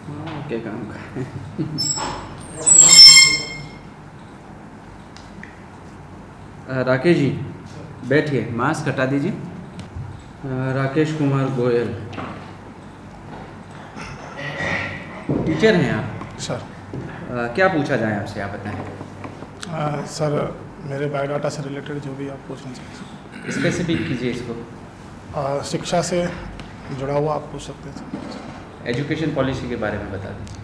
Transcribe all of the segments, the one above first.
हाँ, क्या काम का है। राकेश जी बैठिए, मास्क हटा दीजिए। राकेश कुमार गोयल, टीचर हैं आप। सर। क्या पूछा जाए आपसे, आप बताएं। सर, मेरे बायोडाटा से रिलेटेड जो भी आप पूछना चाहिए स्पेसिफिक कीजिए इसको। शिक्षा से जुड़ा हुआ आप पूछ सकते थे। एजुकेशन पॉलिसी के बारे में बता दीजिए।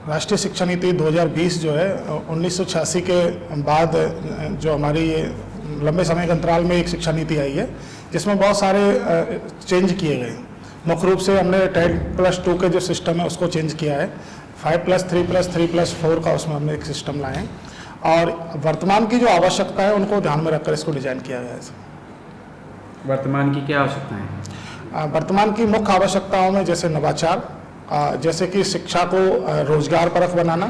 राष्ट्रीय शिक्षा नीति 2020 जो है 1986 के बाद जो हमारी ये लंबे समय के अंतराल में एक शिक्षा नीति आई है, जिसमें बहुत सारे चेंज किए गए। मुख्य रूप से हमने 10+2 के जो सिस्टम है उसको चेंज किया है। 5+3+3+4 का उसमें हमने एक सिस्टम लाए हैं, और वर्तमान की जो आवश्यकता है उनको ध्यान में रखकर इसको डिजाइन किया गया है। वर्तमान की क्या आवश्यकता है? वर्तमान की मुख्य आवश्यकताओं में जैसे नवाचार, जैसे कि शिक्षा को रोजगार परक बनाना,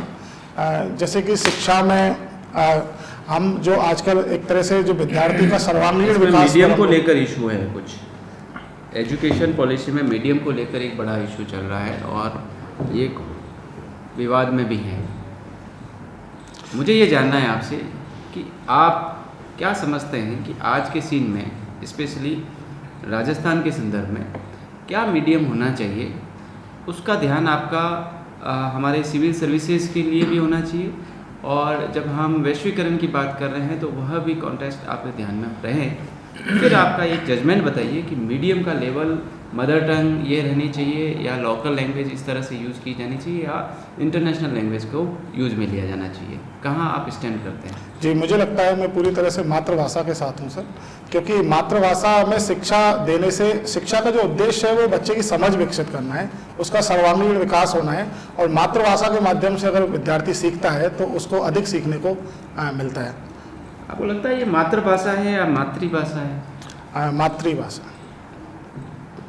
जैसे कि शिक्षा में हम जो आजकल एक तरह से जो विद्यार्थी का सर्वांगीण विकास, मीडियम को लेकर इशू है कुछ। एजुकेशन पॉलिसी में मीडियम को लेकर एक बड़ा इशू चल रहा है और ये विवाद में भी है। मुझे ये जानना है आपसे कि आप क्या समझते हैं कि आज के सीन में, स्पेशली राजस्थान के संदर्भ में, क्या मीडियम होना चाहिए? उसका ध्यान आपका हमारे सिविल सर्विसेज के लिए भी होना चाहिए, और जब हम वैश्वीकरण की बात कर रहे हैं तो वह भी कॉन्टेक्स्ट आपके ध्यान में रहे। फिर आपका एक जजमेंट बताइए कि मीडियम का लेवल मदर टंग ये रहनी चाहिए, या लोकल लैंग्वेज इस तरह से यूज़ की जानी चाहिए, या इंटरनेशनल लैंग्वेज को यूज़ में लिया जाना चाहिए। कहाँ आप स्टैंड करते हैं? जी, मुझे लगता है मैं पूरी तरह से मातृभाषा के साथ हूँ सर, क्योंकि मातृभाषा में शिक्षा देने से, शिक्षा का जो उद्देश्य है वो बच्चे की समझ विकसित करना है, उसका सर्वांगीण विकास होना है, और मातृभाषा के माध्यम से अगर विद्यार्थी सीखता है तो उसको अधिक सीखने को मिलता है। आपको लगता है ये मातृभाषा है या मातृभाषा है? मातृभाषा।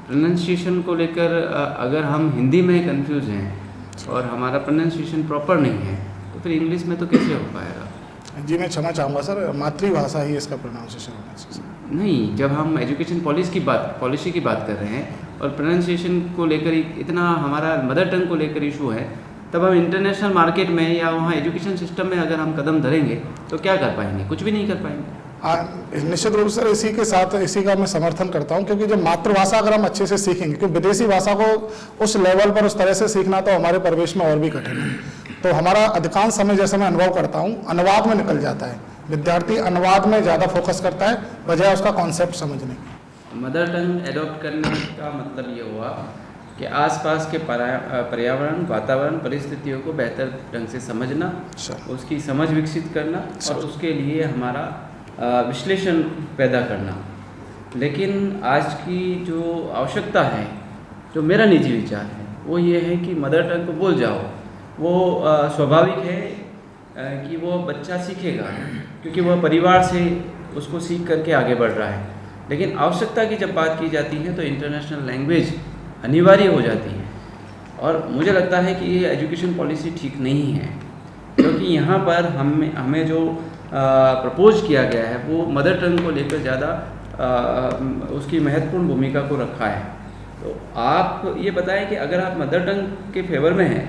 प्रोनाउंसिएशन को लेकर अगर हम हिंदी में कंफ्यूज हैं और हमारा प्रोनाउंसिएशन प्रॉपर नहीं है, तो फिर इंग्लिश में तो कैसे हो पाएगा? जी, मैं क्षमा चाहूँगा सर, मातृभाषा ही इसका प्रोनाउंसिएशन होना चाहिए। नहीं, जब हम एजुकेशन पॉलिसी की बात कर रहे हैं और प्रोनाउंसिएशन को लेकर इतना हमारा मदर टंग को लेकर इशू है, तब हम इंटरनेशनल मार्केट में या वहाँ एजुकेशन सिस्टम में अगर हम कदम धरेंगे तो क्या कर पाएंगे? कुछ भी नहीं कर पाएंगे। निश्चित रूप से इसी के साथ इसी का मैं समर्थन करता हूं, क्योंकि जब मातृभाषा अगर हम अच्छे से सीखेंगे, क्योंकि विदेशी भाषा को उस लेवल पर उस तरह से सीखना तो हमारे परिवेश में और भी कठिन है। तो हमारा अधिकांश समय, जैसे मैं अनुभव करता हूं, अनुवाद में निकल जाता है। विद्यार्थी अनुवाद में ज़्यादा फोकस करता है बजाय उसका कॉन्सेप्ट समझने की। मदर टंग एडॉप्ट करने का मतलब ये हुआ कि आसपास के पर्यावरण, वातावरण, परिस्थितियों को बेहतर ढंग से समझना, उसकी समझ विकसित करना और उसके लिए हमारा विश्लेषण पैदा करना। लेकिन आज की जो आवश्यकता है, जो मेरा निजी विचार है, वो ये है कि मदर टंग को भूल जाओ। वो स्वाभाविक है कि वो बच्चा सीखेगा, क्योंकि वह परिवार से उसको सीख करके आगे बढ़ रहा है। लेकिन आवश्यकता की जब बात की जाती है तो इंटरनेशनल लैंग्वेज अनिवार्य हो जाती है, और मुझे लगता है कि ये एजुकेशन पॉलिसी ठीक नहीं है, क्योंकि यहाँ पर हमें जो प्रपोज किया गया है वो मदर टंग को लेकर ज़्यादा उसकी महत्वपूर्ण भूमिका को रखा है। तो आप ये बताएं कि अगर आप मदर टंग के फेवर में हैं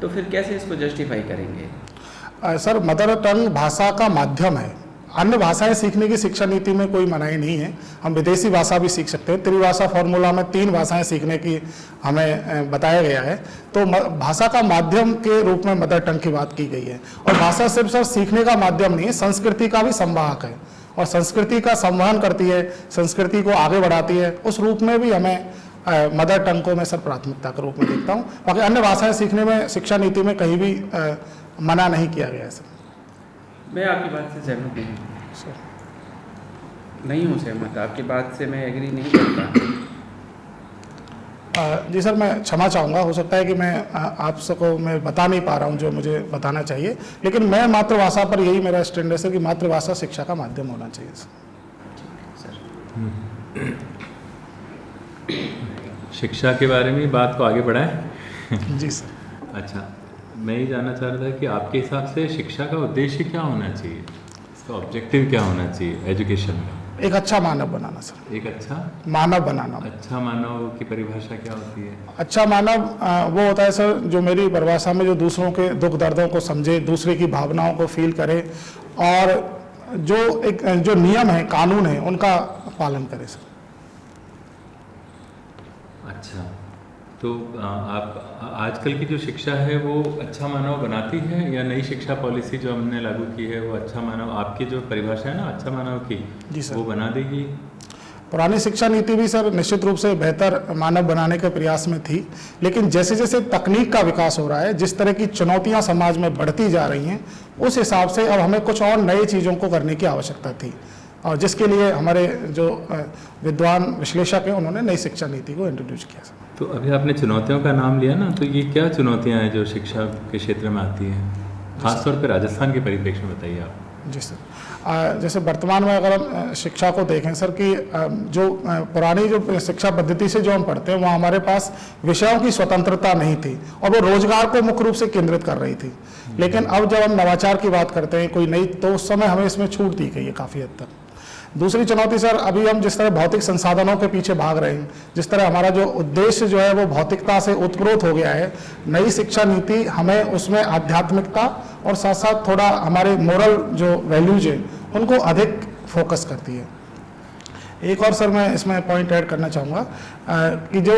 तो फिर कैसे इसको जस्टिफाई करेंगे? सर, मदर टंग भाषा का माध्यम है। अन्य भाषाएं सीखने की शिक्षा नीति में कोई मनाही नहीं है। हम विदेशी भाषा भी सीख सकते हैं। त्रिभाषा फॉर्मूला में 3 भाषाएं सीखने की हमें बताया गया है। तो भाषा का माध्यम के रूप में मदर टंग की बात की गई है। और भाषा सिर्फ सर सीखने का माध्यम नहीं है, संस्कृति का भी संवाहक है, और संस्कृति का संवहन करती है, संस्कृति को आगे बढ़ाती है। उस रूप में भी हमें मदर टंग को मैं सर प्राथमिकता के रूप में देखता हूँ। बाकी अन्य भाषाएं सीखने में शिक्षा नीति में कहीं भी मना नहीं किया गया है सर। मैं आपकी बात से सहमत नहीं हूँ सर। नहीं हूँ सहमत, आपकी बात से मैं एग्री नहीं करता। जी सर, मैं क्षमा चाहूँगा, हो सकता है कि मैं आप सबको मैं बता नहीं पा रहा हूँ जो मुझे बताना चाहिए, लेकिन मैं मातृभाषा पर यही मेरा स्टैंड है सर कि मातृभाषा शिक्षा का माध्यम होना चाहिए सर। शिक्षा के बारे में बात को आगे बढ़ाएं। जी सर। अच्छा, मैं ये जानना चाह रहा था कि आपके हिसाब से शिक्षा का उद्देश्य क्या होना चाहिए, इसका ऑब्जेक्टिव क्या होना चाहिए एजुकेशन का? एक अच्छा मानव बनाना सर। एक अच्छा मानव बनाना। अच्छा मानव की परिभाषा क्या होती है? अच्छा मानव वो होता है सर जो मेरी परिभाषा में जो दूसरों के दुख दर्दों को समझे, दूसरे की भावनाओं को फील करे और जो नियम है, कानून है, उनका पालन करे सर। अच्छा, तो आप आजकल की जो शिक्षा है वो अच्छा मानव बनाती है या नई शिक्षा पॉलिसी जो हमने लागू की है वो अच्छा मानव, आपकी जो परिभाषा है ना अच्छा मानव की, जी सर, वो बना देगी? पुरानी शिक्षा नीति भी सर निश्चित रूप से बेहतर मानव बनाने के प्रयास में थी, लेकिन जैसे जैसे तकनीक का विकास हो रहा है, जिस तरह की चुनौतियां समाज में बढ़ती जा रही हैं, उस हिसाब से अब हमें कुछ और नई चीज़ों को करने की आवश्यकता थी, और जिसके लिए हमारे जो विद्वान विश्लेषक हैं उन्होंने नई शिक्षा नीति को इंट्रोड्यूस किया सर। तो अभी आपने चुनौतियों का नाम लिया ना, तो ये क्या चुनौतियां हैं जो शिक्षा के क्षेत्र में आती हैं, खासतौर पर राजस्थान के परिप्रेक्ष्य में बताइए आप। जी सर, जैसे वर्तमान में अगर हम शिक्षा को देखें सर कि जो पुरानी जो शिक्षा पद्धति से जो हम पढ़ते हैं वहाँ हमारे पास विषयों की स्वतंत्रता नहीं थी और वो रोजगार को मुख्य रूप से केंद्रित कर रही थी, लेकिन अब जब हम नवाचार की बात करते हैं कोई नई, तो उस समय हमें इसमें छूट दी गई है काफ़ी हद तक। दूसरी चुनौती सर, अभी हम जिस तरह भौतिक संसाधनों के पीछे भाग रहे हैं, जिस तरह हमारा जो उद्देश्य जो है वो भौतिकता से उत्प्रोत हो गया है, नई शिक्षा नीति हमें उसमें आध्यात्मिकता और साथ साथ थोड़ा हमारे मोरल जो वैल्यूज हैं उनको अधिक फोकस करती है। एक और सर मैं इसमें पॉइंट ऐड करना चाहूँगा कि जो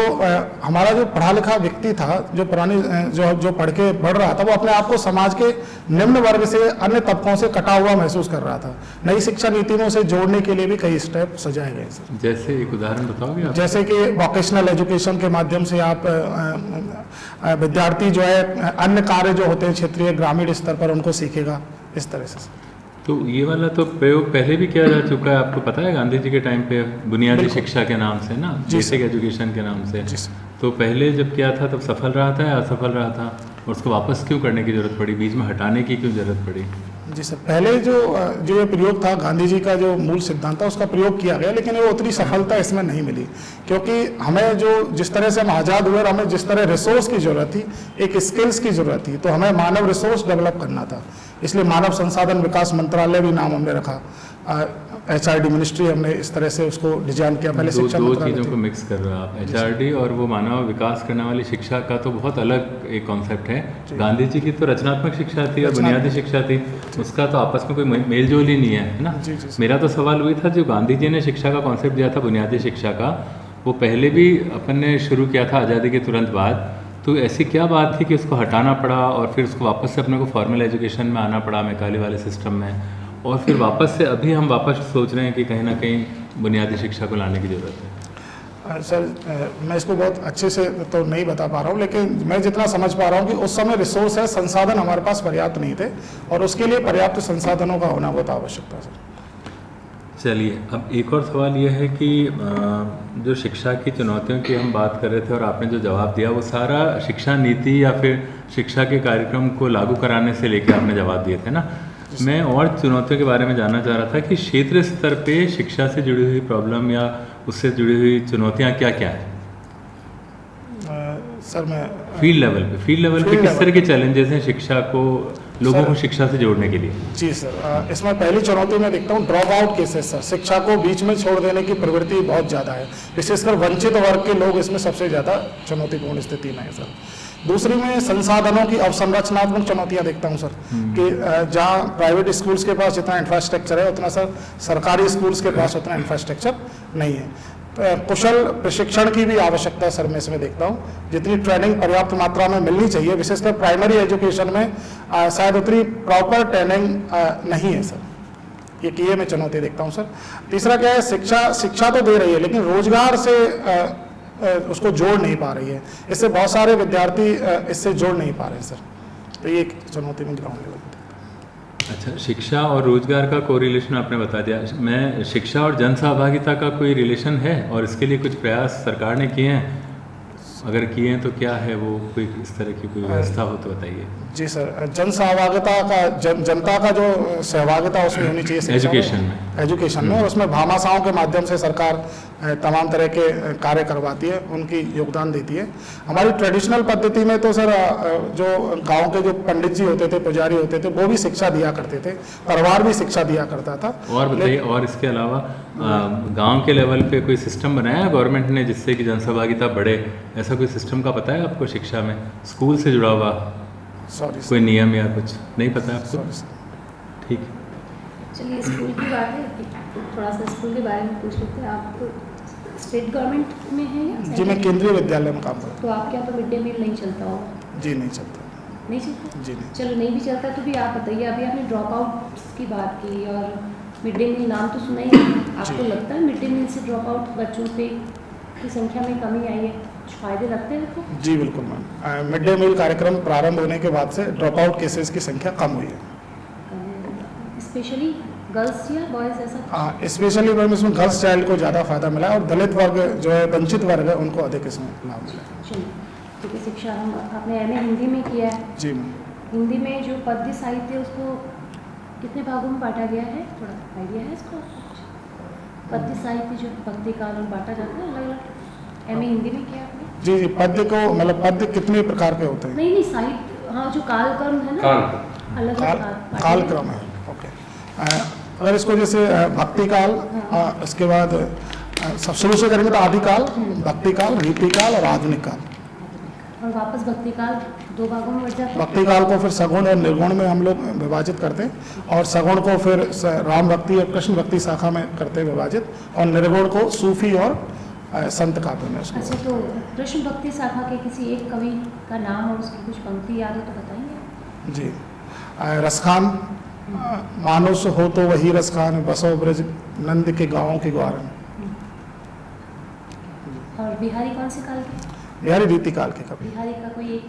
हमारा जो पढ़ा लिखा व्यक्ति था, जो पुरानी जो पढ़ के बढ़ रहा था, वो अपने आप को समाज के निम्न वर्ग से, अन्य तबकों से कटा हुआ महसूस कर रहा था। नई शिक्षा नीति में उसे जोड़ने के लिए भी कई स्टेप सजाए गए सर। जैसे एक उदाहरण बताओगे आप? जैसे कि वोकेशनल एजुकेशन के माध्यम से आप विद्यार्थी जो है अन्य कार्य जो होते हैं क्षेत्रीय ग्रामीण स्तर पर उनको सीखेगा, इस तरह से। तो ये वाला तो प्रयोग पहले भी किया जा चुका है, आपको पता है, गांधी जी के टाइम पे बुनियादी शिक्षा के नाम से ना, बेसिक एजुकेशन के नाम से। तो पहले जब किया था तब सफल रहा था या असफल रहा था, और उसको वापस क्यों करने की जरूरत पड़ी, बीच में हटाने की क्यों जरूरत पड़ी? जी सर, पहले जो ये प्रयोग था, गांधी जी का जो मूल सिद्धांत था उसका प्रयोग किया गया, लेकिन वो उतनी सफलता इसमें नहीं मिली, क्योंकि हमें जो जिस तरह से हम आज़ाद हुए और हमें जिस तरह रिसोर्स की जरूरत थी, एक स्किल्स की जरूरत थी, तो हमें मानव रिसोर्स डेवलप करना था। इसलिए मानव संसाधन विकास मंत्रालय भी नाम हमने रखा, HRD मिनिस्ट्री हमने इस तरह से उसको डिजाइन किया। पहले शिक्षा दो चीज़ों को मिक्स कर रहे हो आप, HRD और वो मानव विकास करने वाली शिक्षा का तो बहुत अलग एक कॉन्सेप्ट है। गांधी जी की तो रचनात्मक शिक्षा थी और बुनियादी शिक्षा थी, उसका तो आपस में कोई मेल जोल ही नहीं है ना। मेरा तो सवाल वही था, जो गांधी जी ने शिक्षा का कॉन्सेप्ट दिया था बुनियादी शिक्षा का, वो पहले भी अपन ने शुरू किया था आज़ादी के तुरंत बाद, तो ऐसी क्या बात थी कि उसको हटाना पड़ा और फिर उसको वापस से अपने को फॉर्मल एजुकेशन में आना पड़ा, मैकाले वाले सिस्टम में, और फिर वापस से अभी हम वापस सोच रहे हैं कि कहीं ना कहीं बुनियादी शिक्षा को लाने की ज़रूरत है? सर मैं इसको बहुत अच्छे से तो नहीं बता पा रहा हूँ, लेकिन मैं जितना समझ पा रहा हूँ कि उस समय रिसोर्स है, संसाधन हमारे पास पर्याप्त नहीं थे और उसके लिए पर्याप्त संसाधनों का होना बहुत आवश्यक था सर। चलिए, अब एक और सवाल ये है कि जो शिक्षा की चुनौतियों की हम बात कर रहे थे और आपने जो जवाब दिया वो सारा शिक्षा नीति या फिर शिक्षा के कार्यक्रम को लागू कराने से लेकर आपने जवाब दिए थे ना। मैं और चुनौतियों के बारे में जानना चाह रहा था कि क्षेत्र स्तर पे शिक्षा से जुड़ी हुई प्रॉब्लम या उससे जुड़ी हुई चुनौतियाँ क्या क्या है? सर मैं फील्ड लेवल पे किस तरह के चैलेंजेस हैं शिक्षा को, लोगों को शिक्षा से जोड़ने के लिए? जी सर, इसमें पहली चुनौती मैं देखता हूँ ड्रॉप आउट केसेस सर। शिक्षा को बीच में छोड़ देने की प्रवृत्ति बहुत ज़्यादा है, विशेषकर वंचित वर्ग के लोग इसमें सबसे ज़्यादा चुनौतीपूर्ण स्थिति में है सर। दूसरी में संसाधनों की अवसंरचनात्मक चुनौतियाँ देखता हूँ सर, कि जहाँ प्राइवेट स्कूल्स के पास जितना इंफ्रास्ट्रक्चर है उतना सर सरकारी स्कूल्स के पास उतना इंफ्रास्ट्रक्चर नहीं है। कुशल प्रशिक्षण की भी आवश्यकता सर मैं इसमें देखता हूँ, जितनी ट्रेनिंग पर्याप्त मात्रा में मिलनी चाहिए, विशेषकर प्राइमरी एजुकेशन में शायद उतनी प्रॉपर ट्रेनिंग नहीं है सर। ये मैं चुनौती देखता हूँ सर। तीसरा क्या है, शिक्षा तो दे रही है लेकिन रोजगार से उसको जोड़ नहीं पा रही है, इससे बहुत सारे विद्यार्थी इससे जोड़ नहीं पा रहे हैं सर। तो ये एक चुनौती में ग्राउंड लेवल। अच्छा, शिक्षा और रोजगार का कोरिलेशन आपने बता दिया। मैं शिक्षा और जन सहभागिता का कोई रिलेशन है और इसके लिए कुछ प्रयास सरकार ने किए हैं? अगर किए हैं तो क्या है वो, कोई इस तरह की कोई व्यवस्था हो तो बताइए। जी सर, जन सहभागिता का जनता का जो सहभागिता उसमें होनी चाहिए एजुकेशन में। एजुकेशन में, और उसमें भामाशाहों के माध्यम से सरकार तमाम तरह के कार्य करवाती है, उनकी योगदान देती है। हमारी ट्रेडिशनल पद्धति में तो सर जो गांव के जो पंडित जी होते थे, पुजारी होते थे, वो भी शिक्षा दिया करते थे, परिवार भी शिक्षा दिया करता था। और बताइए, और इसके अलावा गांव के लेवल पे कोई सिस्टम बनाया है गवर्नमेंट ने जिससे कि जनसहभागिता बढ़े? ऐसा कोई सिस्टम का पता है आपको शिक्षा में, स्कूल से जुड़ा हुआ कोई नियम या कुछ नहीं पता है आपको? ठीक है, चलिए स्कूल की बात है, थोड़ा सा स्कूल के बारे में पूछ लेते हैं। आप स्टेट गवर्नमेंट में है या? जी, मैं केंद्रीय विद्यालय में काम करता तो आपके यहाँ तो मिड डे मील नहीं चलता होगा? जी नहीं चलता। नहीं चलता? जी नहीं। चलो नहीं भी चलता तो भी आप बताइए, अभी आपने ड्रॉप आउट की बात की और मिड डे मील नाम तो सुना ही है, आपको लगता है मिड डे मील से ड्रॉप आउट बच्चों पे की संख्या में कमी आई है, कुछ फायदे लगते हैं आपको? जी बिल्कुल मैम, मिड डे मील कार्यक्रम प्रारंभ होने के बाद से ड्रॉप आउट केसेस की संख्या कम हुई है। स्पेशली गर्ल्स या बॉयज़ ऐसा? हाँ, स्पेशली मैम इसमें गर्ल्स चाइल्ड को ज़्यादा फायदा मिला है, और दलित वर्ग जो है, वंचित वर्ग है, उनको अधिक इसमें लाभ मिला है। चलिए, क्योंकि शिक्षा हम आपने एमए हिंदी में किया है। जी मैम। हिंदी में जो पद्य साहित्य उसको कितने भागों में बांटा गया है, थोड़ा आइडिया है इसको? पद्य साहित्य जो भक्ति काल में बांटा जाता है अलग अलग, एमए हिंदी में किया आपने? जी जी, पद्य को मतलब पद्य कितने प्रकार के होते हैं? नहीं नहीं, साहित्य, हाँ जो कालक्रम है ना, अलग अलग कालक्रम है। ओके, अगर इसको जैसे भक्ति काल, इसके बाद सब शुरू से करेंगे तो आदिकाल, भक्ति काल, रीति काल और आधुनिक काल, और वापस भक्ति काल दो भागों में बट जाता है। भक्ति काल को फिर सगुण और निर्गुण में हम लोग विभाजित करते हैं, और सगुण को फिर राम भक्ति और कृष्ण भक्ति शाखा में करते हैं विभाजित, और निर्गुण को सूफी और संत काव्य में उसको। अच्छा, तो कृष्ण भक्ति शाखा के किसी एक कवि का नाम और उसकी कुछ पंक्ति याद हो तो बताएंगे? जी, रसखान, मानुष हो तो वही रसखान, बसो ब्रज नंद के गाँवों के ग्वारन। और बिहारी कौन से काल के? बिहारी रीति काल के कवि। बिहारी का कोई एक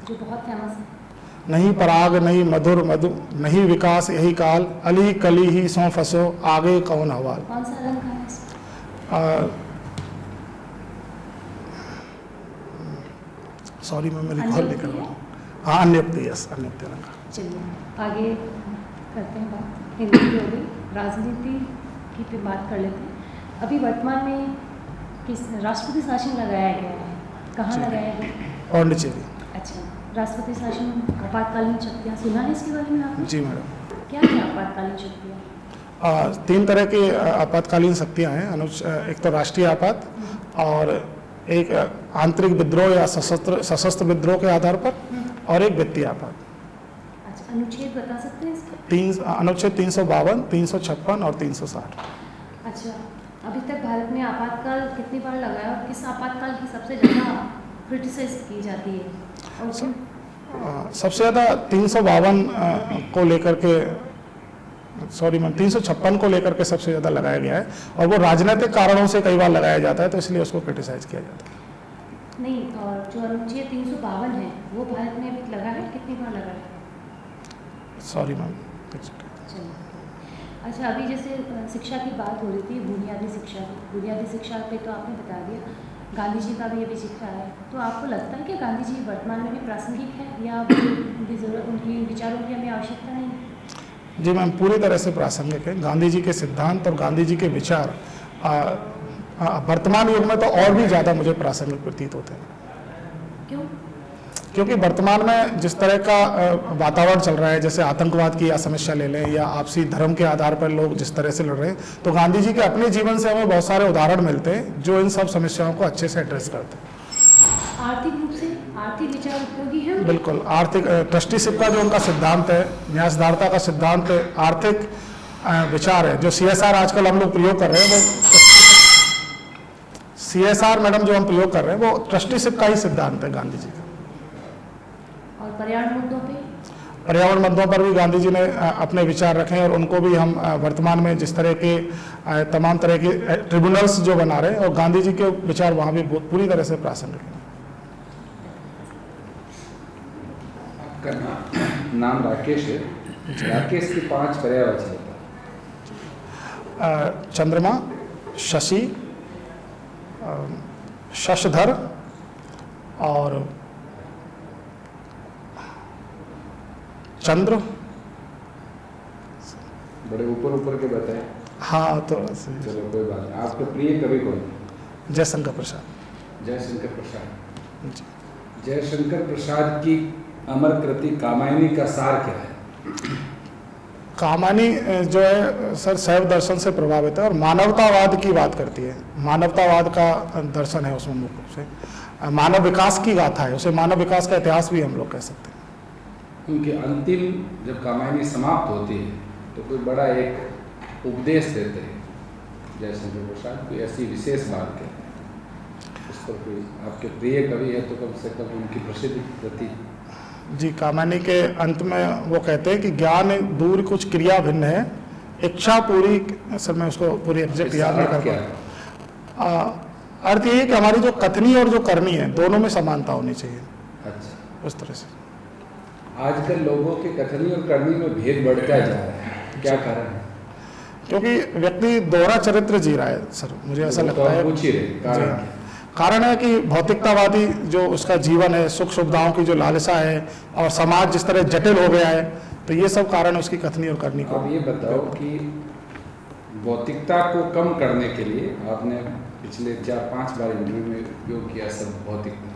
जो बहुत फेमस है? नहीं पराग नहीं मधुर मधु, नहीं विकास यही काल, अली कली ही सौ फसो आगे कौन हवाल। कौन सा रंग का है इसमें? सॉरी मैं मेरी कॉल नहीं कर रहा हूँ। हाँ, अन्योक्ति, यस, अन्योक्ति रंग। चलिए आगे करते हैं बात, हिंदी की हो गई, राजनीति की पे बात कर लेते हैं। अभी वर्तमान में किस राष्ट्रपति शासन लगाया गया है, कहाँ लगाया गया? पांडिचेरी। अच्छा, राष्ट्रपति शासन आपातकालीन शक्तियाँ, सुना है इसके बारे में आपने? जी मैडम। क्या है आपातकालीन शक्तियाँ? 3 तरह की आपातकालीन शक्तियाँ हैं। एक तो राष्ट्रीय आपात, और एक आंतरिक विद्रोह या सशस्त्र विद्रोह के आधार पर, और एक वित्तीय आपात। अच्छा, अनुच्छेद बता सकते हैं इसके? अनुच्छेद 352, 356 और 360। अच्छा, अभी तक भारत में आपातकाल कितनी बार लगाया और किस आपातकाल की सबसे ज़्यादा क्रिटिसाइज की जाती है? और सबसे ज़्यादा 352 को लेकर के, सॉरी मैम, 356 को लेकर के सबसे ज़्यादा लगाया गया है, और वो राजनीतिक कारणों से कई बार लगाया जाता है, तो इसलिए उसको क्रिटिसाइज किया जाता है। नहीं, और जो अनुच्छेद 352 है वो भारत में अभी लगा है, कितनी बार लगा है? Sorry ma'am. चलिए, अच्छा, अभी जैसे शिक्षा की बात हो रही थी, बुनियादी शिक्षा की, बुनियादी शिक्षा पे तो आपने बता दिया, गांधी जी का भी अभी जिक्र आया, तो आपको लगता है कि गांधी जी वर्तमान में भी प्रासंगिक है, या उनकी ज़रूरत, उनकी विचारों की हमें आवश्यकता नहीं है? जी मैम, पूरी तरह से प्रासंगिक है। गांधी जी के सिद्धांत और गांधी जी के विचार वर्तमान युग में तो और भी ज़्यादा मुझे प्रासंगिक प्रतीत होते हैं। क्यों? क्योंकि वर्तमान में जिस तरह का वातावरण चल रहा है, जैसे आतंकवाद की या समस्या ले लें, या आपसी धर्म के आधार पर लोग जिस तरह से लड़ रहे हैं, तो गांधी जी के अपने जीवन से हमें बहुत सारे उदाहरण मिलते हैं जो इन सब समस्याओं को अच्छे से एड्रेस करते हैं। आर्थिक रूप से आर्थिक विचार उपयोगी है? बिल्कुल, आर्थिक ट्रस्टीशिप का जो उनका सिद्धांत है, न्यासदारता का सिद्धांत, आर्थिक विचार है, जो CSR आजकल हम लोग प्रयोग कर रहे हैं, वो CSR मैडम जो हम प्रयोग कर रहे हैं, वो ट्रस्टीशिप का ही सिद्धांत है गांधी जी का। और पर्यावरण मुद्दों पे? पर्यावरण मुद्दों पर भी गांधी जी ने अपने विचार रखे हैं, और उनको भी हम वर्तमान में जिस तरह के तमाम तरह के ट्रिब्यूनल्स जो बना रहे हैं, और गांधी जी के विचार वहाँ भी पूरी तरह से प्रासंगिक हैं। आपका नाम राकेश है, राकेश की 5 पर्यायवाची बताओ। चंद्रमा, शशि, शशधर, और चंद्र। बड़े ऊपर ऊपर के बताए। हाँ थोड़ा सा। चलो कोई बात नहीं। आपके प्रिय कवि कौन? जयशंकर प्रसाद। जयशंकर प्रसाद। जी। जयशंकर प्रसाद की अमर कृति कामायनी का सार क्या है? कहानी जो है सर शैव दर्शन से प्रभावित है और मानवतावाद की बात करती है। मानवतावाद का दर्शन है उसमें मुख्य रूप से। मानव विकास की गाथा है, उसे मानव विकास का इतिहास भी हम लोग कह सकते हैं। उनकी अंतिम जब कामायनी समाप्त होती है तो कोई बड़ा एक उपदेश देते हैं जयशंकर प्रसाद, कोई ऐसी विशेष बात कहते हैं उस पर कोई आपके प्रिय कवि है तो कम से कम उनकी प्रसिद्ध कृति। जी, कामायनी के अंत में वो कहते हैं कि ज्ञान दूर कुछ क्रिया भिन्न है, इच्छा पूरी। सर मैं उसको पूरी एग्जैक्ट याद नहीं कर पाया। अर्थ ये है कि हमारी जो कथनी और जो करनी है दोनों में समानता होनी चाहिए। अच्छा, उस तरह से आजकल लोगों के कथनी और करनी में भेद बढ़ता जा रहा है, क्या कारण है? क्योंकि व्यक्ति दोहरा चरित्र जी रहा है सर, मुझे ऐसा लगता है। पूछ ही रहे कारण क्या? कारण है कि भौतिकतावादी जो उसका जीवन है, सुख सुविधाओं की जो लालसा है और समाज जिस तरह जटिल हो गया है, तो ये सब कारण उसकी कथनी और करनी को। आप ये बताओ कि भौतिकता को कम करने के लिए आपने पिछले 4-5 बार इंटरव्यू में उपयोग किया सब भौतिकता,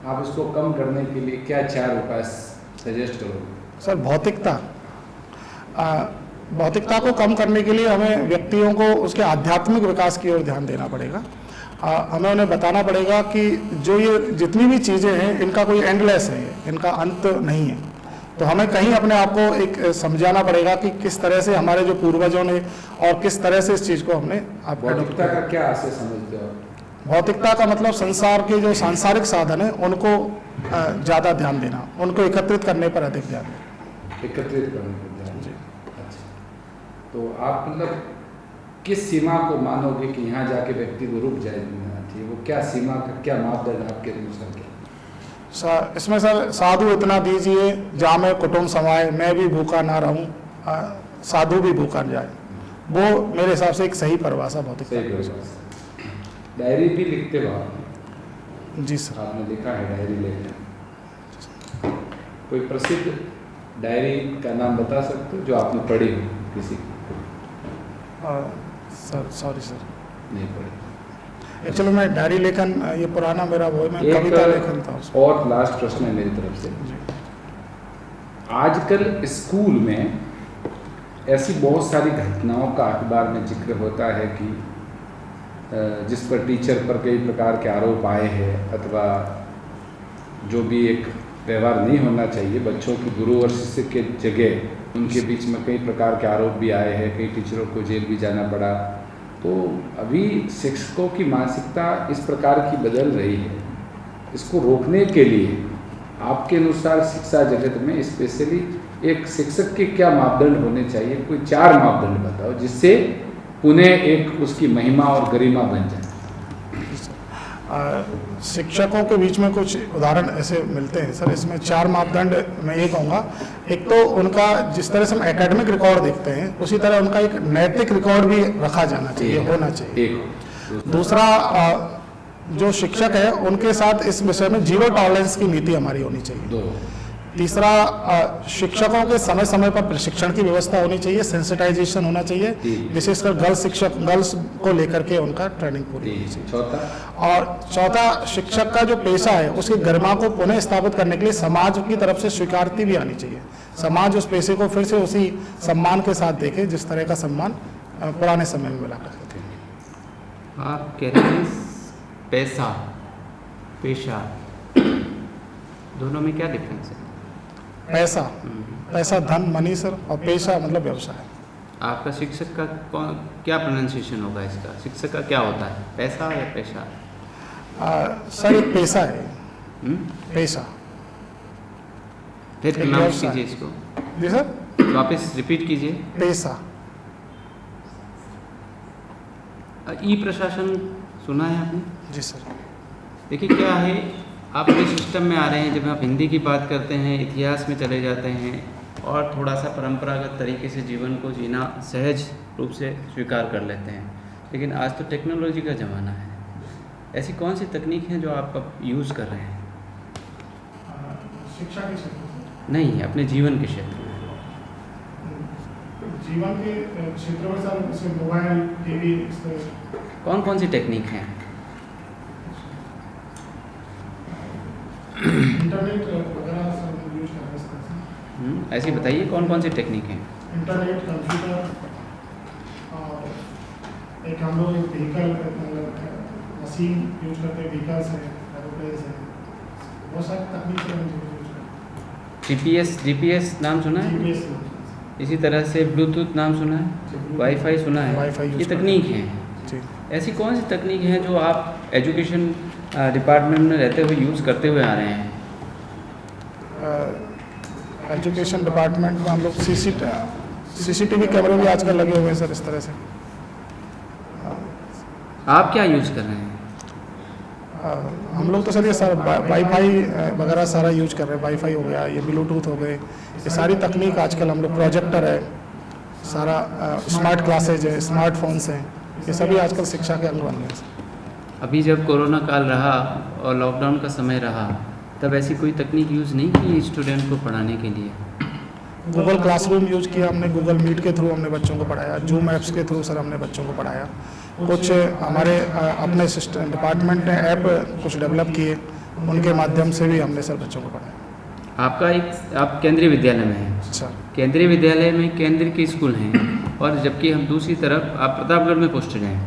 आप इसको कम करने के लिए क्या 4 उपाय सजेस्ट करोगे? सर भौतिकता को कम करने के लिए हमें व्यक्तियों को उसके आध्यात्मिक विकास की ओर ध्यान देना पड़ेगा। हमें उन्हें बताना पड़ेगा कि जो ये जितनी भी चीज़ें हैं इनका कोई एंडलेस है, इनका अंत नहीं है। तो हमें कहीं अपने आप को एक समझाना पड़ेगा कि किस तरह से हमारे जो पूर्वजों ने और किस तरह से इस चीज़ को हमने भौतिकता का क्या आशय समझते हो? भौतिकता का मतलब संसार के जो सांसारिक साधन है उनको ज़्यादा ध्यान देना, उनको एकत्रित करने पर अधिक ध्यान देना। एकत्रित करने पर ध्यान। जी, अच्छा। तो आप मतलब किस सीमा को मानोगे कि यहाँ जाके व्यक्ति को रुक जाए चाहिए, वो क्या सीमा का क्या मापदंड आपके अनुसार क्या? इसमें सर साधु इतना दीजिए जामे कुटुंब समाए, मैं भी भूखा ना रहूं, साधु भी भूखा न जाए, वो मेरे हिसाब से एक सही परिभाषा भौतिकता की। डायरी भी लिखते हो आप? जी सर। आपने लिखा है डायरी लेखन, कोई प्रसिद्ध डायरी का नाम बता सकते हो जो आपने पढ़ी हो किसी की? सर सॉरी सर, नहीं पढ़ी। एक्चुअली मैं डायरी लेखन ये पुराना मेरा वो मैं कविता लेखन था उसमें। और लास्ट प्रश्न है मेरी तरफ से। आजकल स्कूल में ऐसी बहुत सारी घटनाओं का अखबार में जिक्र होता है कि जिस पर टीचर पर कई प्रकार के आरोप आए हैं अथवा जो भी एक व्यवहार नहीं होना चाहिए बच्चों की गुरु और शिष्य के जगह, उनके बीच में कई प्रकार के आरोप भी आए हैं, कई टीचरों को जेल भी जाना पड़ा। तो अभी शिक्षकों की मानसिकता इस प्रकार की बदल रही है, इसको रोकने के लिए आपके अनुसार शिक्षा जगत में स्पेशली एक शिक्षक के क्या मापदंड होने चाहिए? कोई 4 मापदंड बताओ जिससे उन्हें एक उसकी महिमा और गरिमा बन जाए। शिक्षकों के बीच में कुछ उदाहरण ऐसे मिलते हैं सर। इसमें 4 मापदंड मैं ये कहूँगा, एक तो उनका जिस तरह से हम एकेडमिक रिकॉर्ड देखते हैं उसी तरह उनका एक नैतिक रिकॉर्ड भी रखा जाना चाहिए, होना चाहिए। दूसरा, जो शिक्षक है उनके साथ इस विषय में 0 टॉलरेंस की नीति हमारी होनी चाहिए। तीसरा, शिक्षकों के समय समय पर प्रशिक्षण की व्यवस्था होनी चाहिए, सेंसिटाइजेशन होना चाहिए, विशेषकर गर्ल्स को लेकर के उनका ट्रेनिंग पूरी होनी चाहिए। और चौथा, शिक्षक का जो पेशा है उसकी गरिमा को पुनः स्थापित करने के लिए समाज की तरफ से स्वीकृति भी आनी चाहिए। समाज उस पेशे को फिर से उसी सम्मान के साथ देखे जिस तरह का सम्मान पुराने समय में मिला करते थे। आप कहते हैं पैसा पेशा, दोनों में क्या डिफरेंस है? पैसा धन, मनी सर, और पेशा मतलब व्यवसाय। आपका शिक्षक का क्या प्रोनाउंसिएशन होगा इसका? शिक्षक का क्या होता है, पैसा या पेशा? सर एक पेशा है। पेशा। फिर प्रोनाउंस कीजिए इसको। जी सर, वापस रिपीट कीजिए। पेशा। ई प्रशासन सुना है आपने? जी सर। देखिए क्या है, आप इस सिस्टम में आ रहे हैं, जब आप हिंदी की बात करते हैं इतिहास में चले जाते हैं और थोड़ा सा परंपरागत तरीके से जीवन को जीना सहज रूप से स्वीकार कर लेते हैं। लेकिन आज तो टेक्नोलॉजी का ज़माना है, ऐसी कौन सी तकनीक है जो आप यूज़ कर रहे हैं? शिक्षा के क्षेत्र नहीं, अपने जीवन के क्षेत्र में। जीवन के क्षेत्र में सर जैसे मोबाइल, टीवी, कौन कौन सी टेक्निक हैं? इंटरनेट वगैरह सब यूज कर रहे हैं। ऐसे बताइए कौन कौन सी टेक्निक हैं? इंटरनेट, कंप्यूटर, और एक हम लोग एक व्हीकल मतलब मशीन यूज करते हैं, व्हीकल्स है, एरोप्लेन्स है, बहुत सारी तकनीक है हम यूज करते हैं। जीपीएस नाम सुना है? GPS, इसी तरह से ब्लूटूथ नाम सुना है, वाईफाई सुना है, वाईफाई यूज ये करते तकनीक हैं। जी। ऐसी कौन सी तकनीक हैं जो आप एजुकेशन डिपार्टमेंट में रहते हुए यूज़ करते हुए आ रहे हैं? एजुकेशन डिपार्टमेंट में हम लोग सीसीटीवी कैमरे भी आजकल लगे हुए हैं सर, इस तरह से। आप क्या यूज़ कर रहे हैं? हम लोग तो सर ये सर वाईफाई वगैरह सारा यूज कर रहे हैं। वाईफाई हो गया, ये ब्लूटूथ हो गए, ये सारी तकनीक आजकल हम लोग, प्रोजेक्टर है, सारा स्मार्ट क्लासेज है, स्मार्टफोन्स हैं, ये सभी आजकल शिक्षा के अंग बन गए। अभी जब कोरोना काल रहा और लॉकडाउन का समय रहा, तब ऐसी कोई तकनीक यूज़ नहीं की स्टूडेंट को पढ़ाने के लिए? गूगल क्लासरूम यूज किया हमने, गूगल मीट के थ्रू हमने बच्चों को पढ़ाया, जूम ऐप्स के थ्रू सर हमने बच्चों को पढ़ाया। कुछ हमारे अपने सिस्टम डिपार्टमेंट ने ऐप कुछ डेवलप किए, उनके माध्यम से भी हमने सर बच्चों को पढ़ाया। आप केंद्रीय विद्यालय में हैं। अच्छा। केंद्रीय विद्यालय में केंद्र के स्कूल हैं, और जबकि हम दूसरी तरफ आप प्रतापगढ़ में पोस्टेड हैं,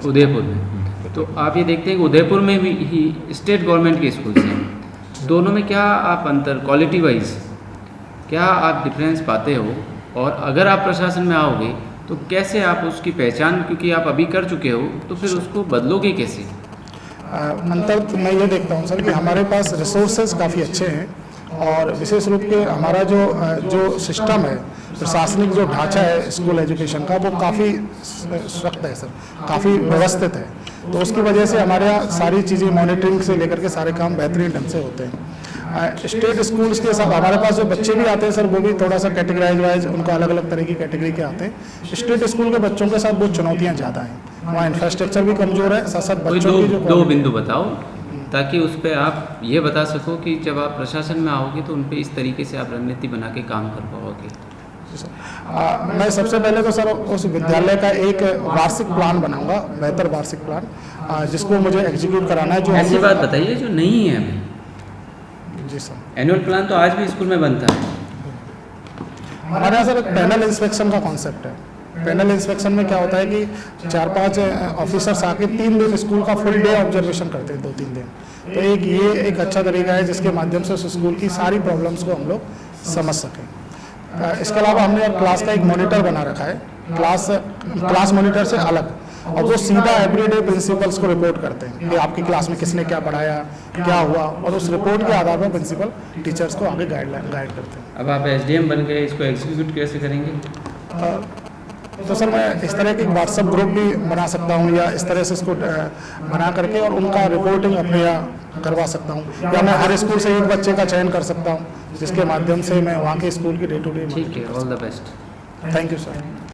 उदयपुर में। तो आप ये देखते हैं कि उदयपुर में भी ही स्टेट गवर्नमेंट के स्कूल हैं। दोनों में क्या आप अंतर, क्वालिटी वाइज क्या आप डिफरेंस पाते हो? और अगर आप प्रशासन में आओगे तो कैसे आप उसकी पहचान, क्योंकि आप अभी कर चुके हो, तो फिर उसको बदलोगे कैसे? अंतर तो मैं ये देखता हूँ सर कि हमारे पास रिसोर्सेज काफ़ी अच्छे हैं, और विशेष रूप के हमारा जो सिस्टम है, प्रशासनिक जो ढांचा है स्कूल एजुकेशन का, वो काफ़ी सख्त है सर, काफ़ी व्यवस्थित है। तो उसकी वजह से हमारे यहाँ सारी चीज़ें मॉनिटरिंग से लेकर के सारे काम बेहतरीन ढंग से होते हैं। स्टेट स्कूल्स के साथ हमारे पास जो बच्चे भी आते हैं सर, वो भी थोड़ा सा कैटेगराइज वाइज उनको अलग अलग तरह की कैटेगरी के आते हैं। स्टेट स्कूल के बच्चों के साथ बहुत चुनौतियाँ ज़्यादा हैं, वहाँ इंफ्रास्ट्रक्चर भी कमज़ोर है, साथ साथ बच्चों की जो दो बिंदु बताओ ताकि उस पर आप ये बता सको कि जब आप प्रशासन में आओगे तो उन पे इस तरीके से आप रणनीति बना के काम कर पाओगे। मैं सबसे पहले तो सर उस विद्यालय का एक वार्षिक प्लान बनाऊंगा, बेहतर वार्षिक प्लान, जिसको मुझे एग्जीक्यूट कराना है। जो ऐसी बात बताइए जो नहीं है अभी। जी सर। एनुअल प्लान तो आज भी स्कूल में बनता है। हमारे यहाँ सर एक पैनल इंस्पेक्शन का कॉन्सेप्ट है। पैनल इंस्पेक्शन में क्या होता है कि 4-5 ऑफिसर्स आके 3 दिन स्कूल का फुल डे ऑब्जर्वेशन करते हैं, 2-3 दिन। तो ये एक अच्छा तरीका है जिसके माध्यम से उस स्कूल की सारी प्रॉब्लम्स को हम लोग समझ सकें। इसके अलावा हमने क्लास का एक मॉनिटर बना रखा है, क्लास मॉनिटर से अलग, और वो सीधा एवरीडे प्रिंसिपल्स को रिपोर्ट करते हैं कि आपकी क्लास में किसने क्या पढ़ाया, क्या हुआ, और उस रिपोर्ट के आधार पर प्रिंसिपल टीचर्स को आगे गाइड करते हैं। अब आप SDM बन गए, इसको एग्जीक्यूट कैसे करेंगे? तो सर मैं इस तरह के व्हाट्सएप ग्रुप भी बना सकता हूँ, या इस तरह से इसको बना करके और उनका रिपोर्टिंग अपने यहाँ करवा सकता हूँ, या मैं हर स्कूल से एक बच्चे का चयन कर सकता हूँ जिसके माध्यम से मैं वहाँ के स्कूल की डे टू डे। ठीक है, all the best. Thank you sir.